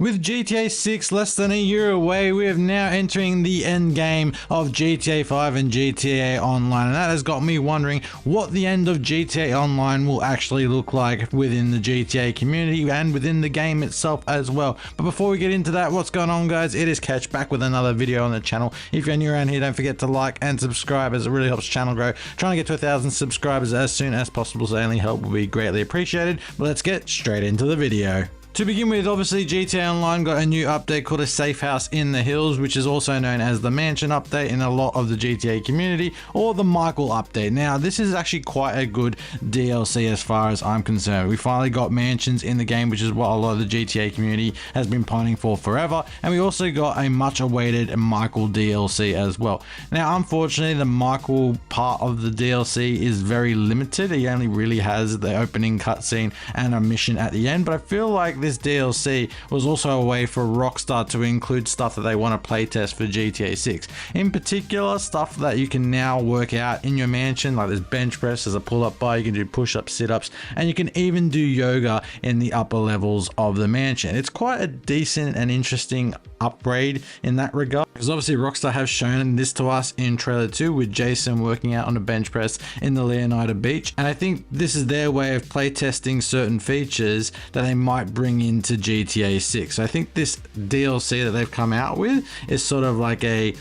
With GTA 6 less than a year away, we are now entering the end game of GTA 5 and GTA Online, and that has got me wondering what the end of GTA Online will actually look like within the GTA community and within the game itself as well. But before we get into that, what's going on, guys? It is Catch back with another video on the channel. If you're new around here, don't forget to like and subscribe, as it really helps the channel grow. Trying to get to 1,000 subscribers as soon as possible, so any help will be greatly appreciated. But let's get straight into the video. To begin with, obviously GTA Online got a new update called a Safe House in the Hills, which is also known as the Mansion update in a lot of the GTA community, or the Michael update. Now, this is actually quite a good DLC as far as I'm concerned. We finally got mansions in the game, which is what a lot of the GTA community has been pining for forever, and we also got a much awaited Michael DLC as well. Now, unfortunately, the Michael part of the DLC is very limited. He only really has the opening cutscene and a mission at the end, but I feel like this DLC was also a way for Rockstar to include stuff that they want to playtest for GTA 6. In particular, stuff that you can now work out in your mansion, like there's bench press, there's a pull-up bar, you can do push-ups, sit-ups, and you can even do yoga in the upper levels of the mansion. It's quite a decent and interesting upgrade in that regard, because obviously Rockstar have shown this to us in trailer 2 with Jason working out on a bench press in the Leonida Beach, and I think this is their way of playtesting certain features that they might bring into GTA 6. So I think this DLC that they've come out with is sort of like a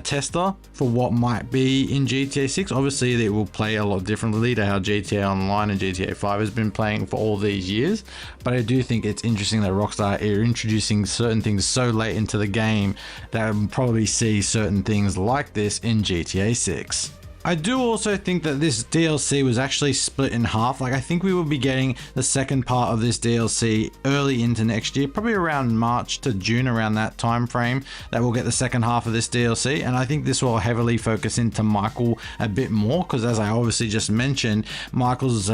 tester for what might be in GTA 6. Obviously, it will play a lot differently to how GTA Online and GTA 5 has been playing for all these years, but I do think it's interesting that Rockstar are introducing certain things so late into the game that we'll probably see certain things like this in GTA 6. I do also think that this DLC was actually split in half. Like, I think we will be getting the second part of this DLC early into next year, probably around March to June, around that time frame, that we'll get the second half of this DLC. And I think this will heavily focus into Michael a bit more, because as I obviously just mentioned, Michael's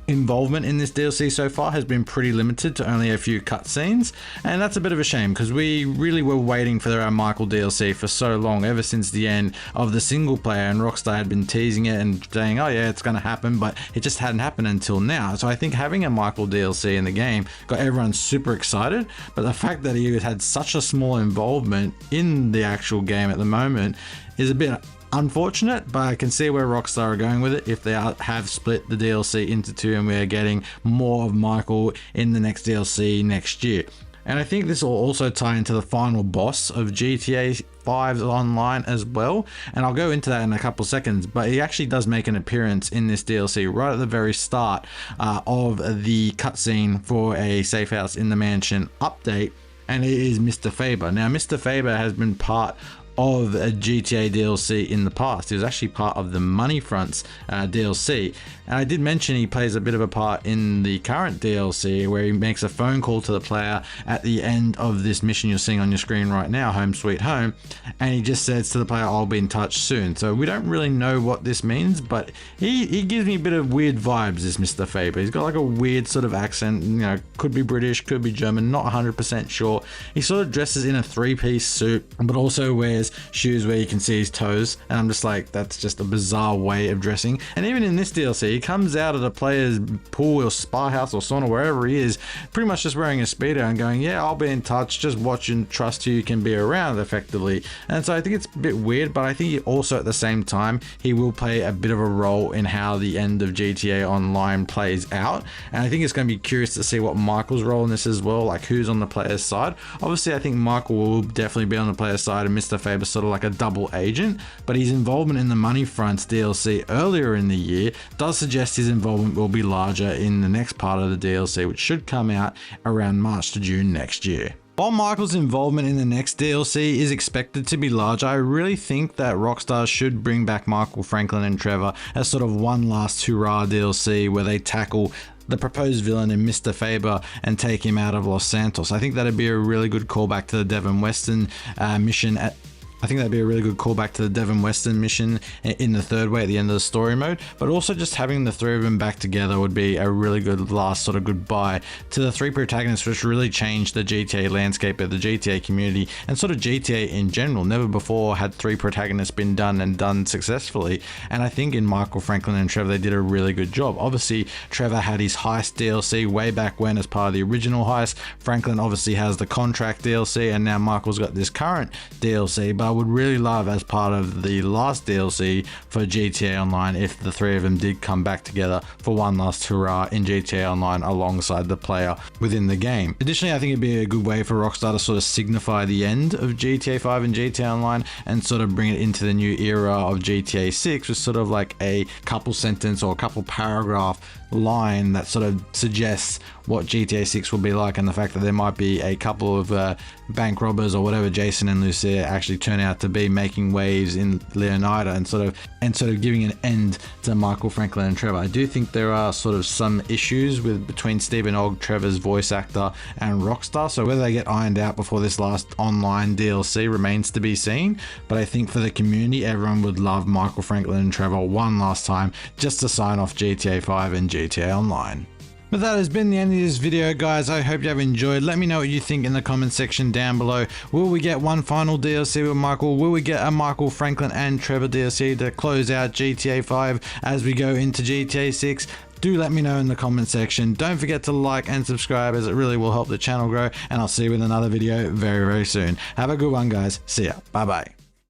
involvement in this DLC so far has been pretty limited to only a few cutscenes, and that's a bit of a shame, because we really were waiting for our Michael DLC for so long, ever since the end of the single player, and Rockstar had been teasing it and saying, oh yeah, it's going to happen, but it just hadn't happened until now. So I think having a Michael DLC in the game got everyone super excited, but the fact that he had such a small involvement in the actual game at the moment is a bit unfortunate, but I can see where Rockstar are going with it if they have split the DLC into two and we are getting more of Michael in the next DLC next year. And I think this will also tie into the final boss of GTA 5 Online as well, and I'll go into that in a couple seconds, but he actually does make an appearance in this DLC right at the very start of the cutscene for a Safe House in the Mansion update, and it is Mr. Faber. Now, Mr. Faber has been part of a GTA DLC in the past. He was actually part of the Money Fronts DLC, and I did mention he plays a bit of a part in the current DLC, where he makes a phone call to the player at the end of this mission you're seeing on your screen right now, Home Sweet Home, and he just says to the player, I'll be in touch soon. So we don't really know what this means, but he gives me a bit of weird vibes, this Mr. Faber. He's got like a weird sort of accent, you know, could be British, could be German, not 100% sure. He sort of dresses in a three-piece suit, but also wears shoes where you can see his toes, and I'm just like, that's just a bizarre way of dressing. And even in this DLC, he comes out of the player's pool or spa house or sauna, wherever he is, pretty much just wearing a speedo and going, yeah, I'll be in touch, just watch and trust who you can be around, effectively. And so I think it's a bit weird, but I think he also at the same time, he will play a bit of a role in how the end of GTA Online plays out, and I think it's going to be curious to see what Michael's role in this as well, like who's on the player's side. Obviously, I think Michael will definitely be on the player's side, and Mr. Faber sort of like a double agent, but his involvement in the Money Fronts DLC earlier in the year does suggest his involvement will be larger in the next part of the DLC, which should come out around March to June next year. While Michael's involvement in the next DLC is expected to be large, I really think that Rockstar should bring back Michael, Franklin, and Trevor as sort of one last hurrah DLC where they tackle the proposed villain in Mr. Faber and take him out of Los Santos. I think that'd be a really good callback to the Devin Weston mission I think that'd be a really good callback to the Devon Western mission in the third way at the end of the story mode, but also just having the three of them back together would be a really good last sort of goodbye to the three protagonists, which really changed the GTA landscape of the GTA community and sort of GTA in general. Never before had three protagonists been done and done successfully, and I think in Michael, Franklin and Trevor they did a really good job. Obviously Trevor had his heist DLC way back when as part of the original heist. Franklin obviously has the contract DLC, and now Michael's got this current DLC, but I would really love as part of the last DLC for GTA Online if the three of them did come back together for one last hurrah in GTA Online alongside the player within the game. Additionally, I think it'd be a good way for Rockstar to sort of signify the end of GTA 5 and GTA Online and sort of bring it into the new era of GTA 6 with sort of like a couple sentence or a couple paragraph line that sort of suggests what GTA 6 will be like, and the fact that there might be a couple of bank robbers or whatever Jason and Lucia actually turn out to be making waves in Leonida and sort of giving an end to Michael, Franklin and Trevor. I do think there are sort of some issues between Stephen Ogg, Trevor's voice actor, and Rockstar, so whether they get ironed out before this last online DLC remains to be seen, but I think for the community everyone would love Michael, Franklin and Trevor one last time just to sign off GTA 5 and GTA Online. But that has been the end of this video, guys. I hope you have enjoyed. Let me know what you think in the comment section down below. Will we get one final DLC with Michael? Will we get a Michael, Franklin and Trevor DLC to close out GTA 5 as we go into GTA 6? Do let me know in the comment section. Don't forget to like and subscribe, as it really will help the channel grow, and I'll see you with another video very, very soon. Have a good one, guys. See ya. Bye bye.